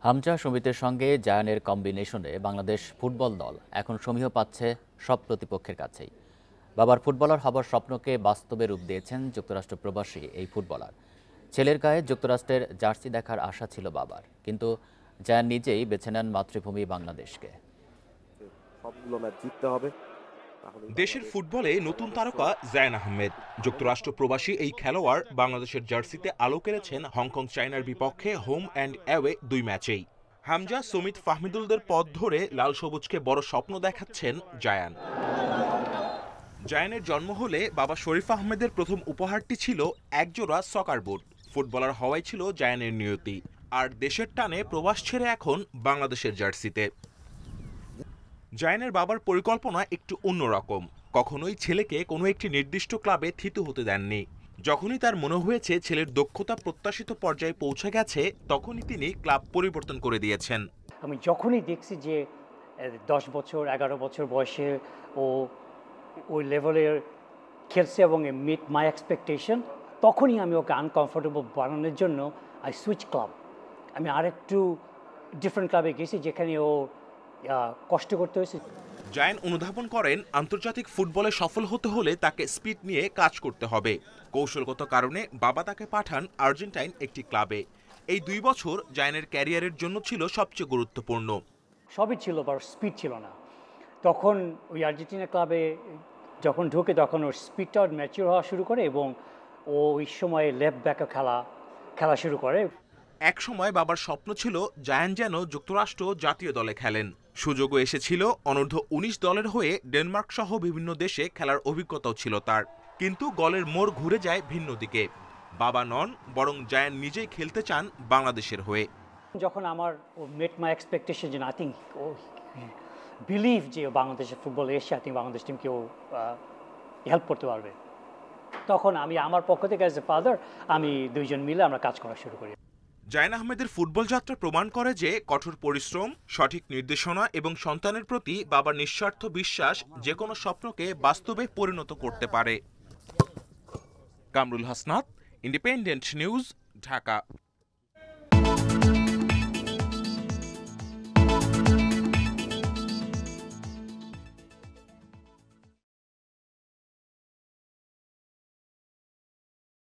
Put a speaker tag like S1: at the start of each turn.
S1: হামজা সমিতির সঙ্গে জায়ানের কম্বিনেশনে বাংলাদেশ ফুটবল দল এখন সমীহ পাচ্ছে সব প্রতিপক্ষের কাছেই। বাবার ফুটবলার হবার স্বপ্নকে বাস্তবে রূপ দিয়েছেন যুক্তরাষ্ট্র প্রবাসী এই ফুটবলার। ছেলের গায়ে যুক্তরাষ্ট্রের জার্সি দেখার আশা ছিল বাবার, কিন্তু জায়ান নিজেই বেছে নেন মাতৃভূমি বাংলাদেশকে।
S2: সবগুলো ম্যাচ জিততে হবে।
S3: দেশের ফুটবলে নতুন তারকা জায়ান আহমেদ। যুক্তরাষ্ট্র প্রবাসী এই খেলোয়াড় বাংলাদেশের জার্সিতে আলো কেড়েছেন হংকং চায়নার বিপক্ষে হোম অ্যান্ড অ্যাওয়ে দুই ম্যাচেই। হামজা সমিত ফাহমিদুলদের পথ ধরে লাল সবুজকে বড় স্বপ্ন দেখাচ্ছেন জায়ান। জায়ানের জন্ম হলে বাবা শরীফ আহমেদের প্রথম উপহারটি ছিল একজোড়া সকার বুট। ফুটবলার হওয়াই ছিল জায়ানের নিয়তি, আর দেশের টানে প্রবাস ছেড়ে এখন বাংলাদেশের জার্সিতে। জায়ানের বাবার পরিকল্পনা একটু অন্যরকম। কখনোই ছেলেকে কোনো একটি নির্দিষ্ট ক্লাবে থিতু হতে দেননি। যখনই তার মনে হয়েছে ছেলের দক্ষতা প্রত্যাশিত পর্যায়ে পৌঁছে গেছে, তখনই তিনি ক্লাব পরিবর্তন করে দিয়েছেন।
S4: আমি যখনই দেখছি যে 10 বছর 11 বছর বয়সে ও ওই লেভেলের খেলছে এবং মিট মাই এক্সপেকটেশন, তখনই আমি ওকে আনকমফোর্টেবল বানানোর জন্য আই সুইচ ক্লাব। আমি আরেকটু ডিফারেন্ট ক্লাবে গেছি যেখানে ও কষ্ট করতে হয়েছে।
S3: জায়ান অনুধাবন করেন আন্তর্জাতিক ফুটবলে সফল হতে হলে তাকে স্পিড নিয়ে কাজ করতে হবে। কৌশলগত কারণে বাবা তাকে পাঠান আর্জেন্টাইন একটি ক্লাবে। এই 2 বছর জায়ানের ক্যারিয়ারের জন্য ছিল সবচেয়ে গুরুত্বপূর্ণ।
S4: সবই ছিল, বাট স্পিড ছিল না। তখন ওই আর্জেন্টিনা ক্লাবে যখন ঢুকে তখন ওর স্পিডটা ম্যাচিওর হওয়া শুরু করে এবং ও ওই সময়ে লেফট ব্যাকে খেলা শুরু করে।
S3: এক সময় বাবার স্বপ্ন ছিল জায়ান যেন যুক্তরাষ্ট্র জাতীয় দলে খেলেন। সুযোগও এসেছিল। অনূর্ধ্ব 19 দলের হয়ে ডেনমার্ক সহ বিভিন্ন দেশে খেলার অভিজ্ঞতাও ছিল তার। কিন্তু গলের মোড় ঘুরে যায় ভিন্ন দিকে। বাবা নন, বরং জায়ান নিজেই খেলতে চান বাংলাদেশের হয়ে।
S4: যখন আমার ও মেট মাই এক্সপেকটেশন, যে আই থিঙ্ক ও বিলিভ যে বাংলাদেশের ফুটবলে এসে আই থিঙ্ক বাংলাদেশ টিমকে ও হেল্প করতে পারবে, তখন আমি আমার পক্ষ থেকে অ্যাজ এ ফাদার আমি দুইজন মিলে আমরা কাজ করা শুরু করি।
S3: জায়ান আহমেদের ফুটবল যাত্রা প্রমাণ করে যে কঠোর পরিশ্রম, সঠিক নির্দেশনা এবং সন্তানের প্রতি বাবার নিঃস্বার্থ বিশ্বাস যে কোনো স্বপ্নকে বাস্তবে পরিণত করতে পারে। Kamrul Hasnat, independent news, Dhaka.